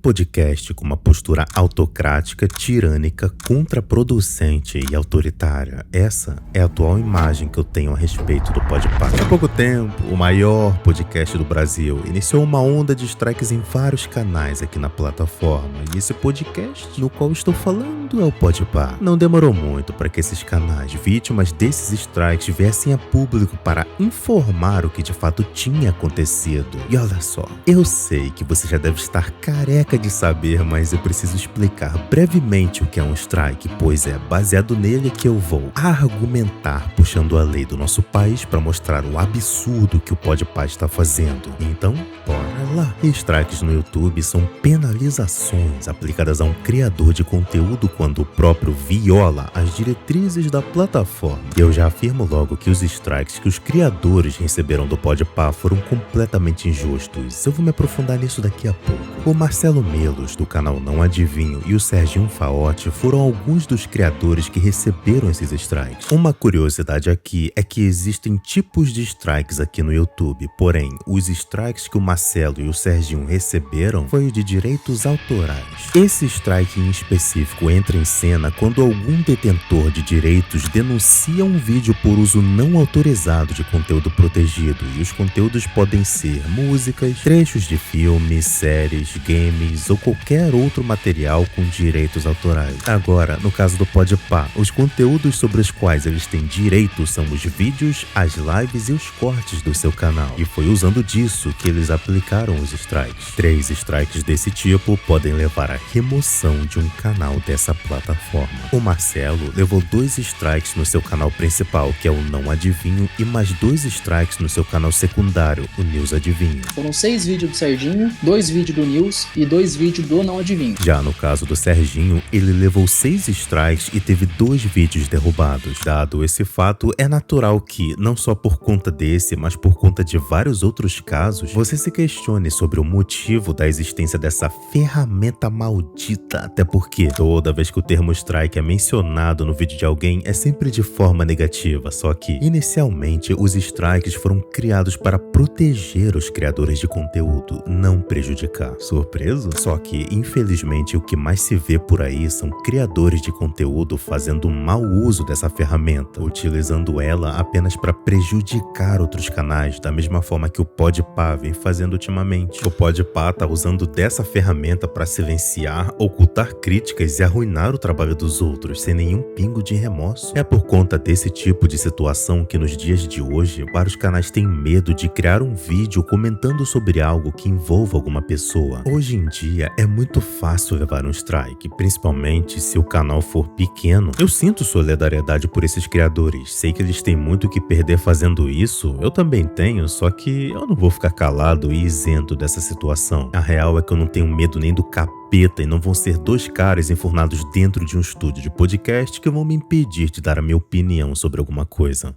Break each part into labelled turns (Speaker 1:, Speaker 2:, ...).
Speaker 1: podcast com uma postura autocrática, tirânica, contraproducente e autoritária. Essa é a atual imagem que eu tenho a respeito do Podpah. Há pouco tempo, o maior podcast do Brasil iniciou uma onda de strikes em vários canais aqui na plataforma. E esse podcast no qual estou falando é o Podpah. Não demorou muito para que esses canais, vítimas desses strikes, viessem a público para informar o que de fato tinha acontecido. E olha só, eu sei que você já deve estar careca de saber, mas eu preciso explicar brevemente o que é um strike, pois é baseado nele que eu vou argumentar, puxando a lei do nosso país para mostrar o absurdo que o Podpah está fazendo. Então, bora lá. Strikes no YouTube são penalizações aplicadas a um criador de conteúdo quando o próprio viola as diretrizes da plataforma. Eu já afirmo logo que os strikes que os criadores receberam do Podpah foram completamente injustos. Eu vou me aprofundar nisso daqui a pouco. O Marcelo Melos, do canal Não Adivinho, e o Serginho Faotti foram alguns dos criadores que receberam esses strikes. Uma curiosidade aqui é que existem tipos de strikes aqui no YouTube, porém, os strikes que o Marcelo e o Serginho receberam foi o de direitos autorais. Esse strike em específico entra em cena quando algum detentor de direitos denuncia um vídeo por uso não autorizado de conteúdo protegido, e os conteúdos podem ser músicas, trechos de filmes, séries, games ou qualquer outro material com direitos autorais. Agora, no caso do Podpah, os conteúdos sobre os quais eles têm direito são os vídeos, as lives e os cortes do seu canal, e foi usando disso que eles aplicaram os strikes. 3 strikes desse tipo podem levar à remoção de um canal dessa plataforma. O Marcelo levou 2 strikes no seu canal principal, que é o Não Adivinho, e mais 2 strikes no seu canal secundário, o News Adivinho.
Speaker 2: Foram 6 vídeos do Serginho, 2 vídeos do News e 2 vídeos do Não Adivinho.
Speaker 1: Já no caso do Serginho, ele levou 6 strikes e teve 2 vídeos derrubados. Dado esse fato, é natural que, não só por conta desse, mas por conta de vários outros casos, você se questione sobre o motivo da existência dessa ferramenta maldita, até porque toda vez que o termo strike é mencionado no vídeo de alguém é sempre de forma negativa, só que, inicialmente, os strikes foram criados para proteger os criadores de conteúdo, não prejudicar. Surpreso? Só que, infelizmente, o que mais se vê por aí são criadores de conteúdo fazendo mau uso dessa ferramenta, utilizando ela apenas para prejudicar outros canais, da mesma forma que o Podpah vem fazendo ultimamente. O Podpah tá usando dessa ferramenta para silenciar, ocultar críticas e arruinar o trabalho dos outros, sem nenhum pingo de remorso. É por conta desse tipo de situação que nos dias de hoje, vários canais têm medo de criar um vídeo comentando sobre algo que envolva alguma pessoa. Hoje em dia é muito fácil levar um strike, principalmente se o canal for pequeno. Eu sinto solidariedade por esses criadores, sei que eles têm muito o que perder fazendo isso, eu também tenho, só que eu não vou ficar calado e isento dessa situação. A real é que eu não tenho medo nem do capeta e não vão ser 2 caras enfurnados dentro de um estúdio de podcast que vão me impedir de dar a minha opinião sobre alguma coisa.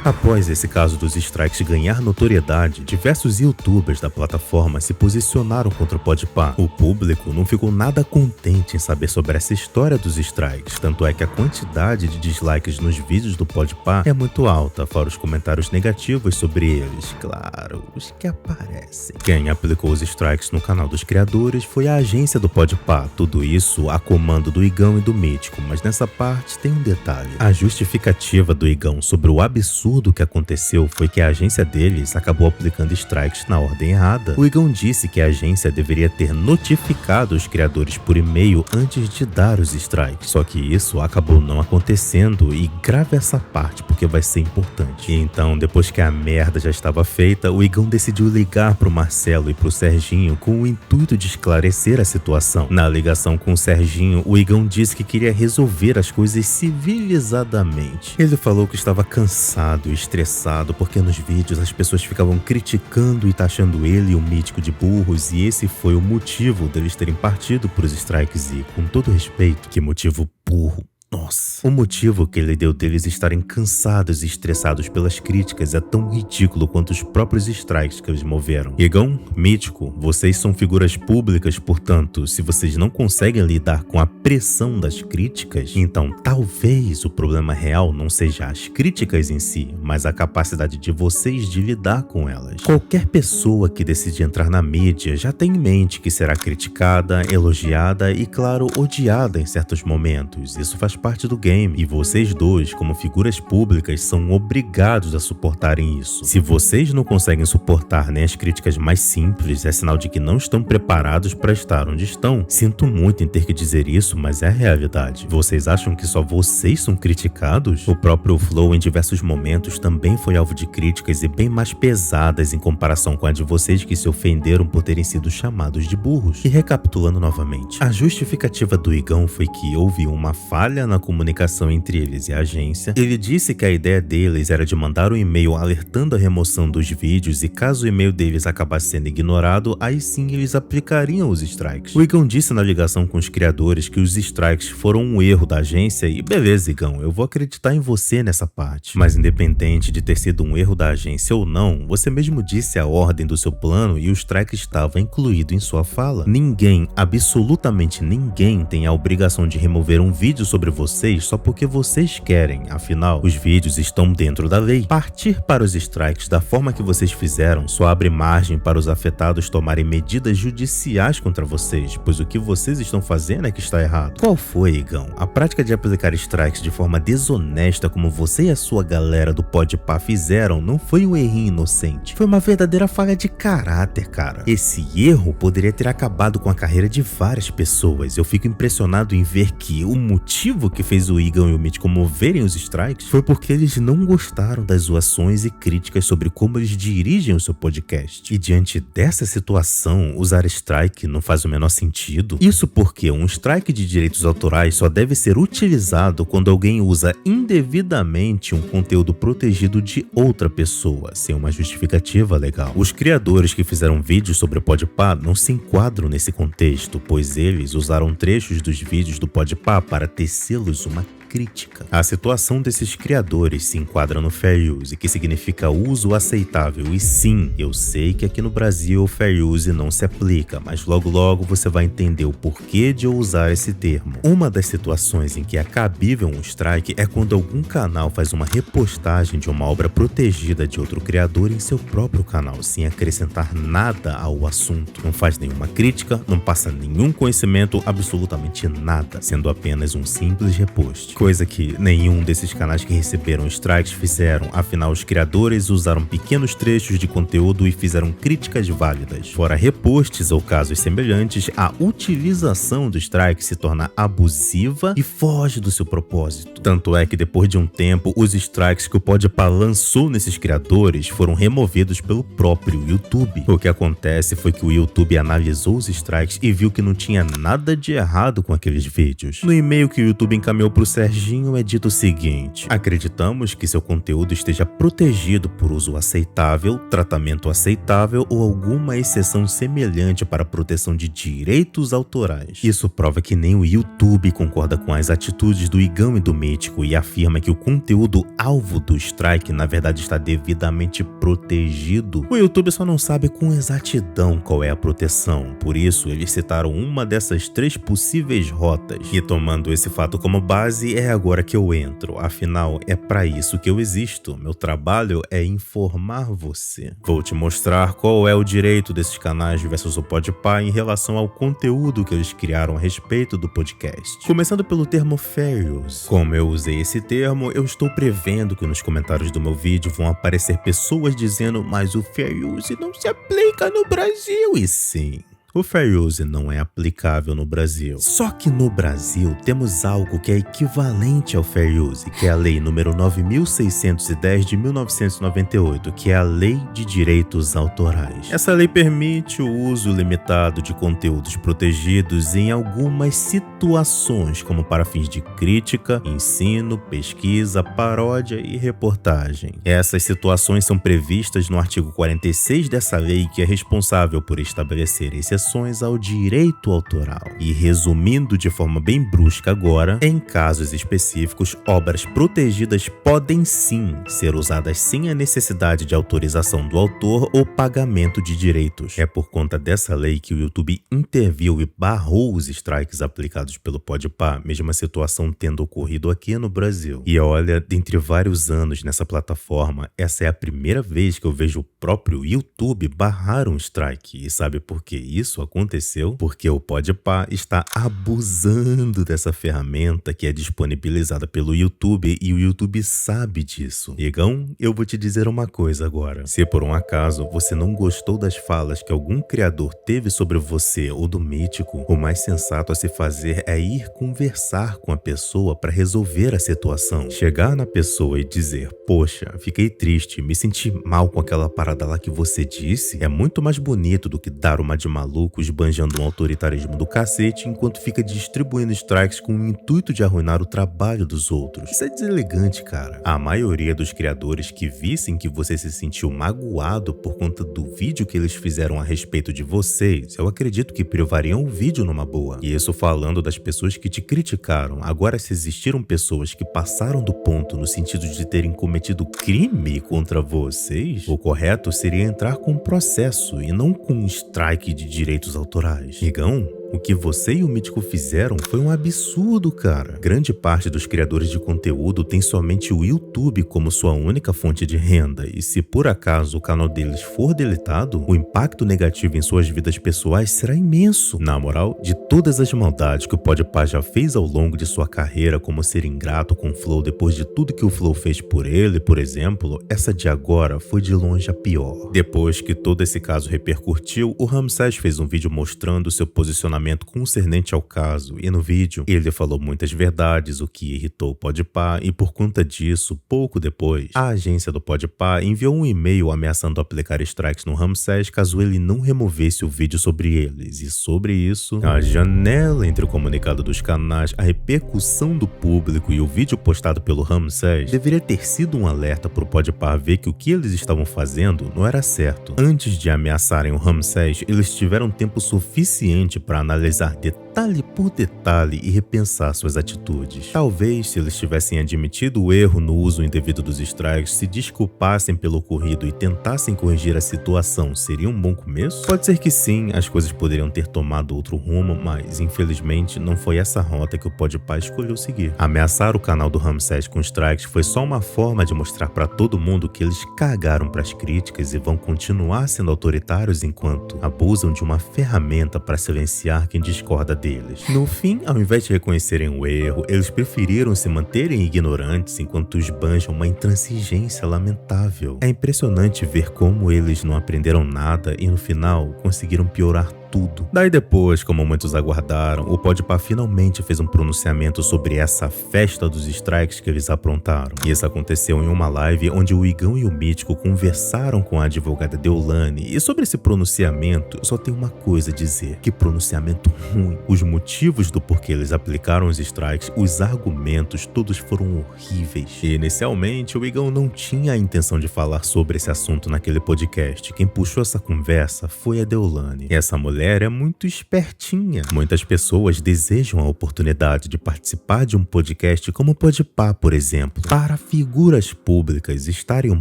Speaker 1: Após esse caso dos strikes ganhar notoriedade, diversos youtubers da plataforma se posicionaram contra o Podpah. O público não ficou nada contente em saber sobre essa história dos strikes, tanto é que a quantidade de dislikes nos vídeos do Podpah é muito alta, fora os comentários negativos sobre eles, claro, os que aparecem. Quem aplicou os strikes no canal dos criadores foi a agência do Podpah, tudo isso a comando do Igão e do Mítico, mas nessa parte tem um detalhe. A justificativa do Igão sobre o absurdo que aconteceu foi que a agência deles acabou aplicando strikes na ordem errada. O Igão disse que a agência deveria ter notificado os criadores por e-mail antes de dar os strikes, só que isso acabou não acontecendo, e grave essa parte porque vai ser importante. E então, depois que a merda já estava feita, o Igão decidiu ligar pro Marcelo e pro Serginho com o intuito de esclarecer a situação. Na ligação com o Serginho, o Igão disse que queria resolver as coisas civilizadamente. Ele falou que estava cansado e estressado porque nos vídeos as pessoas ficavam criticando e taxando ele e o Mítico de burros, e esse foi o motivo deles terem partido pros strikes. E, com todo respeito, que motivo burro. Nossa. O motivo que ele deu deles estarem cansados e estressados pelas críticas é tão ridículo quanto os próprios strikes que eles moveram. Igão, Mítico, vocês são figuras públicas, portanto, se vocês não conseguem lidar com a pressão das críticas, então talvez o problema real não seja as críticas em si, mas a capacidade de vocês de lidar com elas. Qualquer pessoa que decide entrar na mídia já tem em mente que será criticada, elogiada e, claro, odiada em certos momentos. Isso faz parte do game e vocês dois, como figuras públicas, são obrigados a suportarem isso. Se vocês não conseguem suportar nem as críticas mais simples, é sinal de que não estão preparados para estar onde estão. Sinto muito em ter que dizer isso, mas é a realidade. Vocês acham que só vocês são criticados? O próprio Flow, em diversos momentos, também foi alvo de críticas e bem mais pesadas em comparação com a de vocês que se ofenderam por terem sido chamados de burros. E recapitulando novamente, a justificativa do Igão foi que houve uma falha na comunicação entre eles e a agência. Ele disse que a ideia deles era de mandar um e-mail alertando a remoção dos vídeos e caso o e-mail deles acabasse sendo ignorado, aí sim eles aplicariam os strikes. O Igão disse na ligação com os criadores que os strikes foram um erro da agência e beleza, Igão, eu vou acreditar em você nessa parte. Mas independente de ter sido um erro da agência ou não, você mesmo disse a ordem do seu plano e o strike estava incluído em sua fala. Ninguém, absolutamente ninguém, tem a obrigação de remover um vídeo sobre vocês só porque vocês querem, afinal, os vídeos estão dentro da lei. Partir para os strikes da forma que vocês fizeram só abre margem para os afetados tomarem medidas judiciais contra vocês, pois o que vocês estão fazendo é que está errado. Qual foi, Igão? A prática de aplicar strikes de forma desonesta como você e a sua galera do Podpah fizeram não foi um errinho inocente, foi uma verdadeira falha de caráter, cara. Esse erro poderia ter acabado com a carreira de várias pessoas. Eu fico impressionado em ver que o motivo que fez o Igão e o Mítico moverem os strikes foi porque eles não gostaram das zoações e críticas sobre como eles dirigem o seu podcast. E diante dessa situação, usar strike não faz o menor sentido. Isso porque um strike de direitos autorais só deve ser utilizado quando alguém usa indevidamente um conteúdo protegido de outra pessoa, sem uma justificativa legal. Os criadores que fizeram vídeos sobre o Podpah não se enquadram nesse contexto, pois eles usaram trechos dos vídeos do Podpah para tecê-los uma crítica. A situação desses criadores se enquadra no Fair Use, que significa uso aceitável. E sim, eu sei que aqui no Brasil o Fair Use não se aplica, mas logo logo você vai entender o porquê de eu usar esse termo. Uma das situações em que é cabível um strike é quando algum canal faz uma repostagem de uma obra protegida de outro criador em seu próprio canal, sem acrescentar nada ao assunto. Não faz nenhuma crítica, não passa nenhum conhecimento, absolutamente nada, sendo apenas um simples repost. Coisa que nenhum desses canais que receberam strikes fizeram, afinal os criadores usaram pequenos trechos de conteúdo e fizeram críticas válidas. Fora reposts ou casos semelhantes, a utilização do strike se torna abusiva e foge do seu propósito. Tanto é que depois de um tempo, os strikes que o Podpah lançou nesses criadores foram removidos pelo próprio YouTube. O que acontece foi que o YouTube analisou os strikes e viu que não tinha nada de errado com aqueles vídeos. No e-mail que o YouTube encaminhou para o Serginho é dito o seguinte: acreditamos que seu conteúdo esteja protegido por uso aceitável, tratamento aceitável ou alguma exceção semelhante para a proteção de direitos autorais. Isso prova que nem o YouTube concorda com as atitudes do Igão e do Mítico e afirma que o conteúdo alvo do strike na verdade está devidamente protegido. O YouTube só não sabe com exatidão qual é a proteção, por isso eles citaram uma dessas 3 possíveis rotas. E tomando esse fato como base, é agora que eu entro, afinal é para isso que eu existo, meu trabalho é informar você. Vou te mostrar qual é o direito desses canais versus o Podpah em relação ao conteúdo que eles criaram a respeito do podcast. Começando pelo termo Fair Use. Como eu usei esse termo, eu estou prevendo que nos comentários do meu vídeo vão aparecer pessoas dizendo: mas o Fair Use não se aplica no Brasil. E sim, o Fair Use não é aplicável no Brasil. Só que no Brasil temos algo que é equivalente ao Fair Use, que é a Lei número 9.610 de 1998, que é a Lei de Direitos Autorais. Essa lei permite o uso limitado de conteúdos protegidos em algumas situações, como para fins de crítica, ensino, pesquisa, paródia e reportagem. Essas situações são previstas no artigo 46 dessa lei, que é responsável por estabelecer exceções concessões ao direito autoral. E resumindo de forma bem brusca agora, em casos específicos, obras protegidas podem sim ser usadas sem a necessidade de autorização do autor ou pagamento de direitos. É por conta dessa lei que o YouTube interviu e barrou os strikes aplicados pelo Podpah, mesma situação tendo ocorrido aqui no Brasil. E olha, dentre vários anos nessa plataforma, essa é a primeira vez que eu vejo o próprio YouTube barrar um strike. E sabe por que isso aconteceu? Porque o Podpah está abusando dessa ferramenta que é disponibilizada pelo YouTube e o YouTube sabe disso. Igão, eu vou te dizer uma coisa agora. Se por um acaso você não gostou das falas que algum criador teve sobre você ou do Mítico, o mais sensato a se fazer é ir conversar com a pessoa para resolver a situação. Chegar na pessoa e dizer, poxa, fiquei triste, me senti mal com aquela parada lá que você disse, é muito mais bonito do que dar uma de maluco esbanjando um autoritarismo do cacete enquanto fica distribuindo strikes com o intuito de arruinar o trabalho dos outros. Isso é deselegante, cara. A maioria dos criadores que vissem que você se sentiu magoado por conta do vídeo que eles fizeram a respeito de vocês, eu acredito que privariam o vídeo numa boa. E isso falando das pessoas que te criticaram. Agora, se existiram pessoas que passaram do ponto no sentido de terem cometido crime contra vocês, o correto seria entrar com um processo e não com um strike de direitos autorais. Igão, o que você e o Mítico fizeram foi um absurdo, cara. Grande parte dos criadores de conteúdo tem somente o YouTube como sua única fonte de renda, e se por acaso o canal deles for deletado, o impacto negativo em suas vidas pessoais será imenso. Na moral, de todas as maldades que o Podpah já fez ao longo de sua carreira, como ser ingrato com o Flow depois de tudo que o Flow fez por ele, por exemplo, essa de agora foi de longe a pior. Depois que todo esse caso repercutiu, o Ramsés fez um vídeo mostrando seu posicionamento concernente ao caso, e no vídeo ele falou muitas verdades, o que irritou o Podpah, e por conta disso, pouco depois, a agência do Podpah enviou um e-mail ameaçando aplicar strikes no Ramsés caso ele não removesse o vídeo sobre eles. E sobre isso, a janela entre o comunicado dos canais, a repercussão do público e o vídeo postado pelo Ramsés deveria ter sido um alerta para o Podpah ver que o que eles estavam fazendo não era certo. Antes de ameaçarem o Ramsés, eles tiveram tempo suficiente para analisar detalhe por detalhe e repensar suas atitudes. Talvez, se eles tivessem admitido o erro no uso indevido dos strikes, se desculpassem pelo ocorrido e tentassem corrigir a situação, seria um bom começo? Pode ser que sim, as coisas poderiam ter tomado outro rumo, mas infelizmente não foi essa rota que o Podpah escolheu seguir. Ameaçar o canal do Ramsés com strikes foi só uma forma de mostrar para todo mundo que eles cagaram para as críticas e vão continuar sendo autoritários enquanto abusam de uma ferramenta para silenciar quem discorda deles. No fim, ao invés de reconhecerem o erro, eles preferiram se manterem ignorantes enquanto esbanjam uma intransigência lamentável. É impressionante ver como eles não aprenderam nada e no final conseguiram piorar tudo. Daí depois, como muitos aguardaram, o Podpah finalmente fez um pronunciamento sobre essa festa dos strikes que eles aprontaram. Isso aconteceu em uma live onde o Igão e o Mítico conversaram com a advogada Deolane, e sobre esse pronunciamento eu só tenho uma coisa a dizer: que pronunciamento ruim. Os motivos do porquê eles aplicaram os strikes, os argumentos, todos foram horríveis. E inicialmente o Igão não tinha a intenção de falar sobre esse assunto naquele podcast. Quem puxou essa conversa foi a Deolane. Essa mulher é muito espertinha. Muitas pessoas desejam a oportunidade de participar de um podcast como o Podpah, por exemplo. Para figuras públicas, estar em um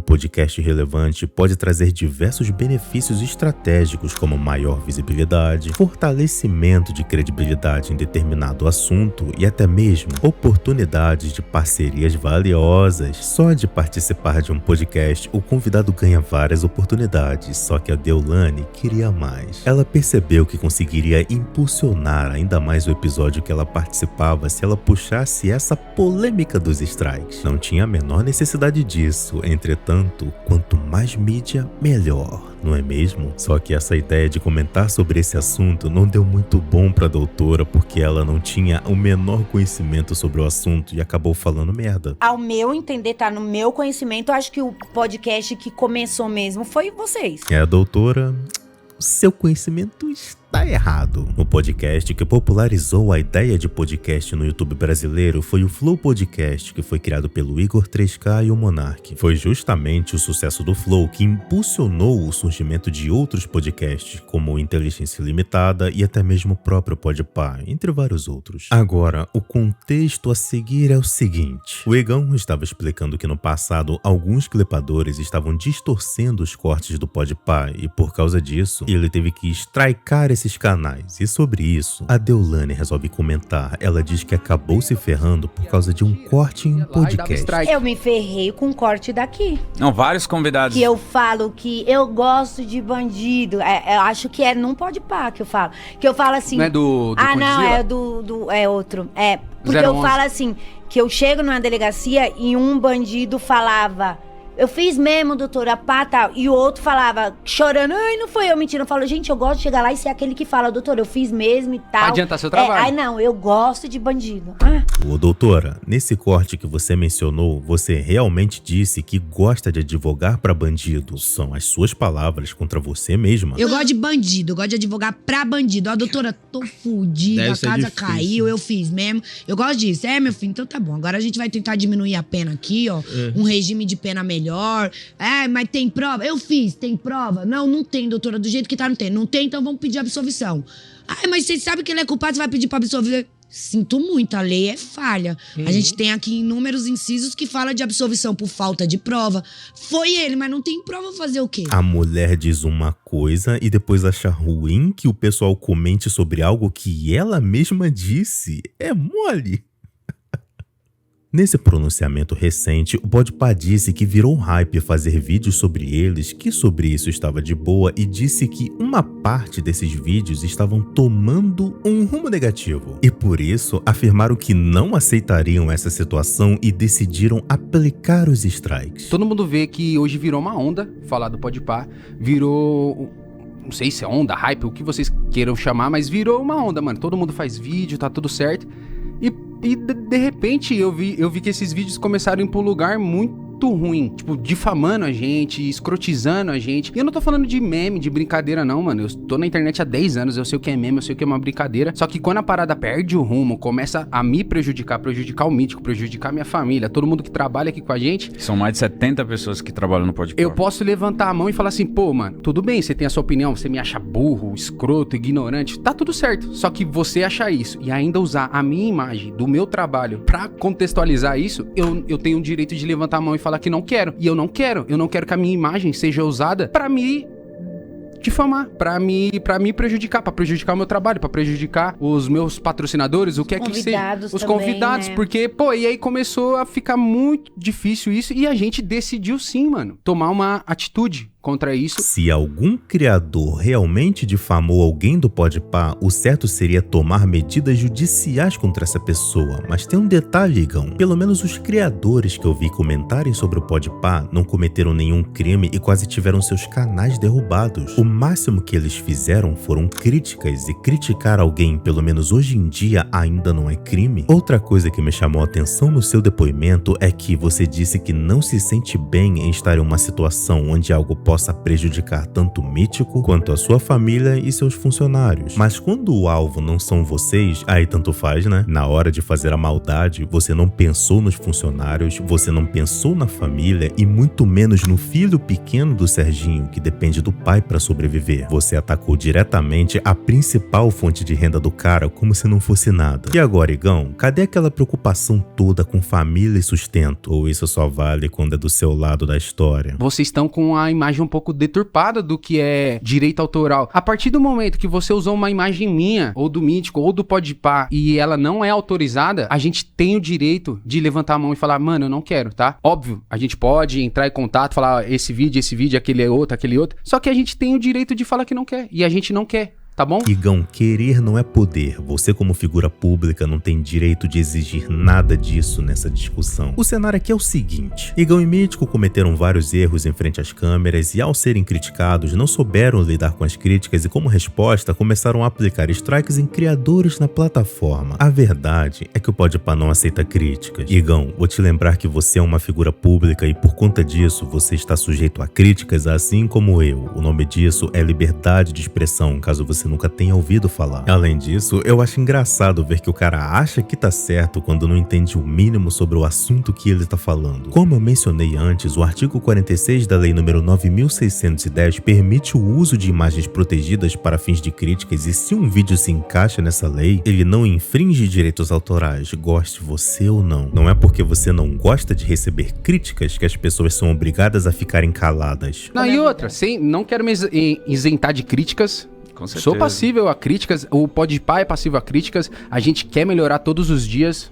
Speaker 1: podcast relevante pode trazer diversos benefícios estratégicos, como maior visibilidade, fortalecimento de credibilidade em determinado assunto e até mesmo oportunidades de parcerias valiosas. Só de participar de um podcast, o convidado ganha várias oportunidades, só que a Deolane queria mais. Ela percebeu que conseguiria impulsionar ainda mais o episódio que ela participava se ela puxasse essa polêmica dos strikes. Não tinha a menor necessidade disso, entretanto, quanto mais mídia, melhor, não é mesmo? Só que essa ideia de comentar sobre esse assunto não deu muito bom pra doutora, porque ela não tinha o menor conhecimento sobre o assunto e acabou falando merda.
Speaker 3: Ao meu entender, tá no meu conhecimento, eu acho que o podcast que começou mesmo foi vocês.
Speaker 1: É, a doutora... seu conhecimento está errado. O podcast que popularizou a ideia de podcast no YouTube brasileiro foi o Flow Podcast, que foi criado pelo Igor 3K e o Monark. Foi justamente o sucesso do Flow que impulsionou o surgimento de outros podcasts, como o Inteligência Limitada e até mesmo o próprio Podpah, entre vários outros. Agora, o contexto a seguir é o seguinte. O Igão estava explicando que no passado, alguns clipadores estavam distorcendo os cortes do Podpah e por causa disso, ele teve que strikear esses canais. E sobre isso, a Deolane resolve comentar. Ela diz que acabou se ferrando por causa de um corte em um podcast.
Speaker 3: Eu me ferrei com um corte daqui.
Speaker 4: Não, vários convidados.
Speaker 3: Que eu falo que eu gosto de bandido. Eu acho que é num Podpah que eu falo. Que eu falo assim...
Speaker 5: Não é do
Speaker 3: não,
Speaker 5: Condzilla?
Speaker 3: é outro. É, porque
Speaker 5: 011.
Speaker 3: eu falo assim, que eu chego numa delegacia e um bandido falava... Eu fiz mesmo, doutora, pá, tal. E o outro falava, chorando, ai, não foi eu, mentira. Eu falo, gente, eu gosto de chegar lá e ser aquele que fala, doutora, eu fiz mesmo e tal.
Speaker 5: Adiantar seu trabalho.
Speaker 3: Ai, não, eu gosto de bandido.
Speaker 1: Ô, doutora, nesse corte que você mencionou, você realmente disse que gosta de advogar pra bandido. São as suas palavras contra você mesma.
Speaker 6: Eu gosto de bandido, eu gosto de advogar pra bandido. Ó, doutora, tô fudida,
Speaker 7: Deve
Speaker 6: a
Speaker 7: ser
Speaker 6: casa
Speaker 7: difícil.
Speaker 6: caiu, eu fiz mesmo. Eu gosto disso. Meu filho, então tá bom. Agora a gente vai tentar diminuir a pena aqui, ó. Um regime de pena melhor. Mas tem prova? Eu fiz, tem prova? Não tem, doutora, do jeito que tá, não tem. Não tem, então vamos pedir absolvição. Mas você sabe que ele é culpado, você vai pedir pra absolver? Sinto muito, a lei é falha. A gente tem aqui inúmeros incisos que fala de absolvição por falta de prova. Foi ele, mas não tem prova, fazer o quê?
Speaker 1: A mulher diz uma coisa e depois acha ruim que o pessoal comente sobre algo que ela mesma disse. É mole. Nesse pronunciamento recente, o Podpah disse que virou hype fazer vídeos sobre eles, que sobre isso estava de boa e disse que uma parte desses vídeos estavam tomando um rumo negativo. E por isso, afirmaram que não aceitariam essa situação e decidiram aplicar os strikes.
Speaker 5: Todo mundo vê que hoje virou uma onda falar do Podpah. Virou... Não sei se é onda, hype, o que vocês queiram chamar, mas virou uma onda, mano. Todo mundo faz vídeo, tá tudo certo. E de repente eu vi que esses vídeos começaram a ir pra um lugar muito ruim, tipo, difamando a gente, escrotizando a gente. E eu não tô falando de meme, de brincadeira não, mano. Eu tô na internet há 10 anos, eu sei o que é meme, eu sei o que é uma brincadeira. Só que quando a parada perde o rumo, começa a me prejudicar o Mítico, prejudicar minha família, todo mundo que trabalha aqui com a gente.
Speaker 4: São mais de 70 pessoas que trabalham no Podpah.
Speaker 5: Eu posso levantar a mão e falar assim, pô, mano, tudo bem, você tem a sua opinião, você me acha burro, escroto, ignorante, tá tudo certo. Só que você achar isso e ainda usar a minha imagem do meu trabalho pra contextualizar isso, eu tenho o direito de levantar a mão e falar que não quero. E eu não quero que a minha imagem seja usada pra me difamar, pra me prejudicar, pra prejudicar o meu trabalho, pra prejudicar os meus patrocinadores, o que é que seja. Os
Speaker 3: também,
Speaker 5: convidados,
Speaker 3: né?
Speaker 5: porque, pô, e aí começou a ficar muito difícil isso e a gente decidiu sim, mano, tomar uma atitude contra isso.
Speaker 1: Se algum criador realmente difamou alguém do Podpah, o certo seria tomar medidas judiciais contra essa pessoa. Mas tem um detalhe, Igão. Pelo menos os criadores que eu vi comentarem sobre o Podpah não cometeram nenhum crime e quase tiveram seus canais derrubados. O máximo que eles fizeram foram críticas, e criticar alguém, pelo menos hoje em dia, ainda não é crime. Outra coisa que me chamou a atenção no seu depoimento é que você disse que não se sente bem em estar em uma situação onde algo possa prejudicar tanto o Mítico quanto a sua família e seus funcionários. Mas quando o alvo não são vocês, aí tanto faz, né? Na hora de fazer a maldade, você não pensou nos funcionários, você não pensou na família e muito menos no filho pequeno do Serginho, que depende do pai para sobreviver. Você atacou diretamente a principal fonte de renda do cara como se não fosse nada. E agora, Igão, cadê aquela preocupação toda com família e sustento? Ou isso só vale quando é do seu lado da história?
Speaker 5: Vocês estão com a imagem um pouco deturpada do que é direito autoral. A partir do momento que você usou uma imagem minha, ou do Mítico, ou do Podpah, e ela não é autorizada, a gente tem o direito de levantar a mão e falar, mano, eu não quero, tá? Óbvio, a gente pode entrar em contato, falar esse vídeo, aquele outro. Só que a gente tem o direito de falar que não quer. E a gente não quer. tá bom?
Speaker 1: Igão, querer não é poder. Você como figura pública não tem direito de exigir nada disso nessa discussão. O cenário aqui é o seguinte: Igão e Mítico cometeram vários erros em frente às câmeras e ao serem criticados não souberam lidar com as críticas e como resposta começaram a aplicar strikes em criadores na plataforma. A verdade é que o Podpah não aceita críticas. Igão, vou te lembrar que você é uma figura pública e por conta disso você está sujeito a críticas assim como eu. O nome disso é liberdade de expressão, caso você nunca tenha ouvido falar. Além disso, eu acho engraçado ver que o cara acha que tá certo quando não entende o mínimo sobre o assunto que ele tá falando. Como eu mencionei antes, o artigo 46 da Lei número 9.610 permite o uso de imagens protegidas para fins de críticas e se um vídeo se encaixa nessa lei, ele não infringe direitos autorais, goste você ou não. Não é porque você não gosta de receber críticas que as pessoas são obrigadas a ficarem caladas.
Speaker 5: Não, e outra, não quero me isentar de críticas.
Speaker 4: Com certeza.
Speaker 5: Sou passível a críticas, o Podpah é passível a críticas, a gente quer melhorar todos os dias.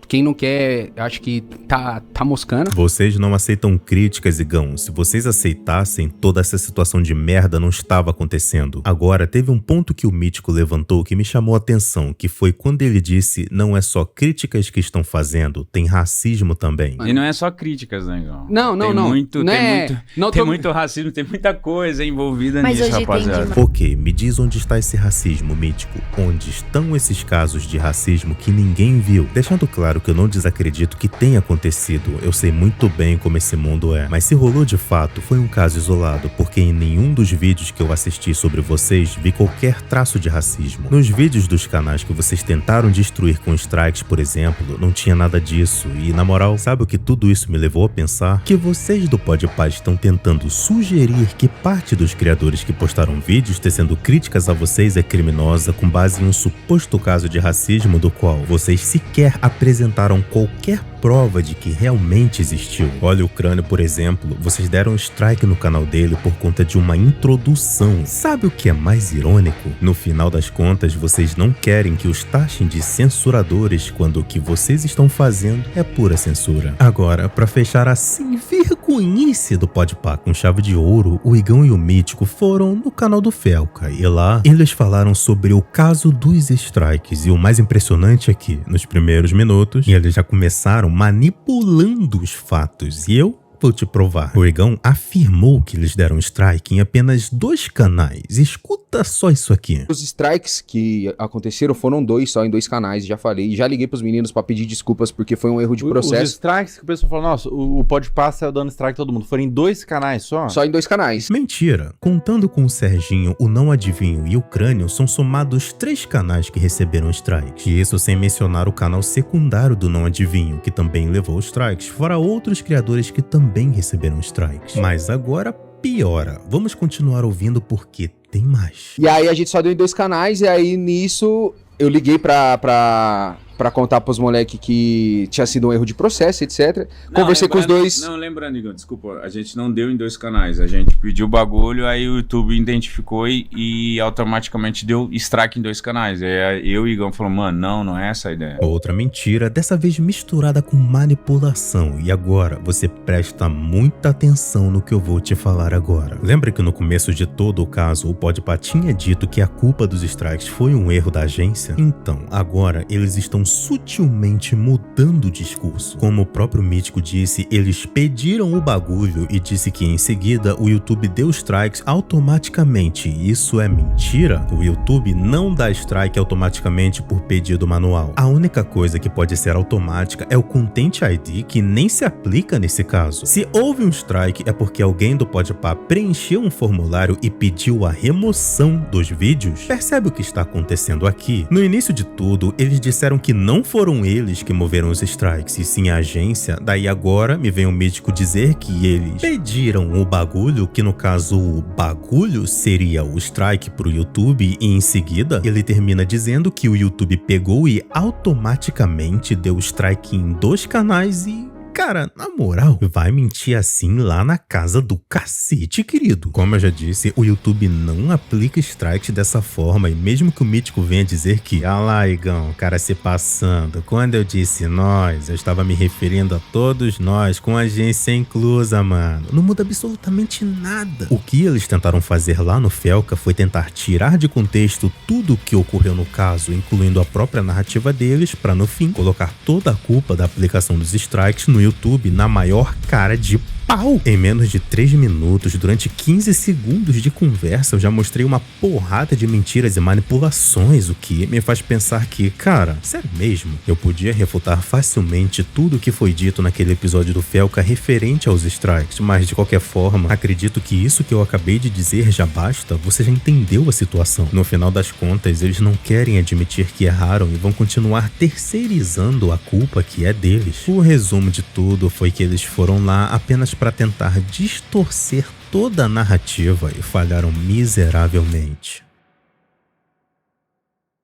Speaker 5: Quem não quer, acho que tá moscando.
Speaker 1: Vocês não aceitam críticas, Igão. Se vocês aceitassem, toda essa situação de merda não estava acontecendo. Agora, teve um ponto que o Mítico levantou que me chamou a atenção, que foi quando ele disse: não é só críticas que estão fazendo, tem racismo também.
Speaker 4: E não é só críticas, né, Igão?
Speaker 5: Não.
Speaker 4: Tem muito racismo, tem muita coisa envolvida
Speaker 3: Mas
Speaker 4: nisso,
Speaker 3: hoje tem
Speaker 4: rapaziada.
Speaker 3: demais.
Speaker 1: Ok, me diz onde está esse racismo, Mítico. Onde estão esses casos de racismo que ninguém viu? Deixando claro que eu não desacredito que tenha acontecido, eu sei muito bem como esse mundo é. Mas se rolou de fato, foi um caso isolado, porque em nenhum dos vídeos que eu assisti sobre vocês vi qualquer traço de racismo. Nos vídeos dos canais que vocês tentaram destruir com strikes, por exemplo, não tinha nada disso. E na moral, sabe o que tudo isso me levou a pensar? Que vocês do Podpah estão tentando sugerir que parte dos criadores que postaram vídeos tecendo críticas a vocês é criminosa com base em um suposto caso de racismo do qual vocês sequer apresentaram qualquer prova de que realmente existiu. Olha o Crânio, por exemplo, vocês deram strike no canal dele por conta de uma introdução. Sabe o que é mais irônico? No final das contas, vocês não querem que os taxem de censuradores quando o que vocês estão fazendo é pura censura. Agora, pra fechar assim, vergonhice do Podpah com chave de ouro, o Igão e o Mítico foram no canal do Felca e lá eles falaram sobre o caso dos strikes e o mais impressionante é que, nos primeiros minutos, eles já começaram manipulando os fatos e eu vou te provar. O Igão afirmou que eles deram strike em apenas 2 canais. Escuta só isso aqui.
Speaker 7: Os strikes que aconteceram foram 2 só, em 2 canais, já falei. Já liguei pros meninos pra pedir desculpas porque foi um erro de processo.
Speaker 8: Os strikes que o pessoal falou, nossa, o Podpah saiu dando strike todo mundo. Foram em 2 canais só?
Speaker 7: Só em 2 canais.
Speaker 1: Mentira. Contando com o Serginho, o Não Adivinho e o Crânio, são somados 3 canais que receberam strikes. E isso sem mencionar o canal secundário do Não Adivinho, que também levou strikes, fora outros criadores que também receberam strikes. Mas agora piora. Vamos continuar ouvindo porque tem mais.
Speaker 7: E aí a gente só deu em 2 canais e aí nisso eu liguei pra contar pros moleques que tinha sido um erro de processo, etc. Conversei com os dois.
Speaker 4: Não, lembrando, Igor, desculpa, a gente não deu em 2 canais, a gente pediu o bagulho, aí o YouTube identificou e automaticamente deu strike em 2 canais. Aí eu e o Igor falou, mano, não é essa a ideia.
Speaker 1: Outra mentira, dessa vez misturada com manipulação. E agora, você presta muita atenção no que eu vou te falar agora. Lembra que no começo de todo o caso, o Podpah tinha dito que a culpa dos strikes foi um erro da agência? Então, agora eles estão sutilmente mudando o discurso. Como o próprio Mítico disse, eles pediram o bagulho e disse que em seguida o YouTube deu strikes automaticamente. Isso é mentira? O YouTube não dá strike automaticamente por pedido manual. A única coisa que pode ser automática é o Content ID, que nem se aplica nesse caso. Se houve um strike é porque alguém do Podpah preencheu um formulário e pediu a remoção dos vídeos. Percebe o que está acontecendo aqui? No início de tudo, eles disseram que não foram eles que moveram os strikes, e sim a agência. Daí agora me vem o Mítico dizer que eles pediram o bagulho, que no caso o bagulho seria o strike pro YouTube, e em seguida ele termina dizendo que o YouTube pegou e automaticamente deu strike em 2 canais e Cara, na moral, vai mentir assim lá na casa do cacete, querido. Como eu já disse, o YouTube não aplica strike dessa forma, e mesmo que o Mítico venha dizer que, ah lá, Igão, o cara se passando, quando eu disse nós, eu estava me referindo a todos nós, com agência inclusa, mano. Não muda absolutamente nada. O que eles tentaram fazer lá no Felca foi tentar tirar de contexto tudo o que ocorreu no caso, incluindo a própria narrativa deles, pra no fim colocar toda a culpa da aplicação dos strikes no YouTube na maior cara de pau. Em menos de 3 minutos, durante 15 segundos de conversa, eu já mostrei uma porrada de mentiras e manipulações, o que me faz pensar que, cara, sério mesmo, eu podia refutar facilmente tudo o que foi dito naquele episódio do Felca referente aos strikes, mas de qualquer forma, acredito que isso que eu acabei de dizer já basta, você já entendeu a situação. No final das contas, eles não querem admitir que erraram e vão continuar terceirizando a culpa que é deles. O resumo de tudo foi que eles foram lá apenas para tentar distorcer toda a narrativa e falharam miseravelmente.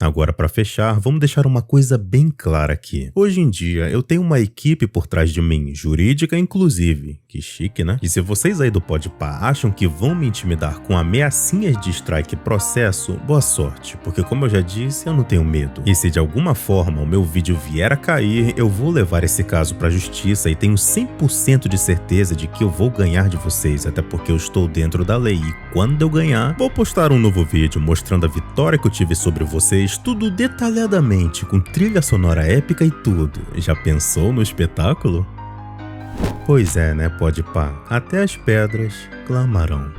Speaker 1: Agora, para fechar, vamos deixar uma coisa bem clara aqui. Hoje em dia, eu tenho uma equipe por trás de mim, jurídica inclusive. Que chique, né? E se vocês aí do Podpah acham que vão me intimidar com ameaçinhas de strike e processo, boa sorte, porque como eu já disse, eu não tenho medo. E se de alguma forma o meu vídeo vier a cair, eu vou levar esse caso pra justiça e tenho 100% de certeza de que eu vou ganhar de vocês, até porque eu estou dentro da lei. E quando eu ganhar, vou postar um novo vídeo mostrando a vitória que eu tive sobre vocês, tudo detalhadamente, com trilha sonora épica e tudo. Já pensou no espetáculo? Pois é, né, Podpah? Até as pedras clamarão.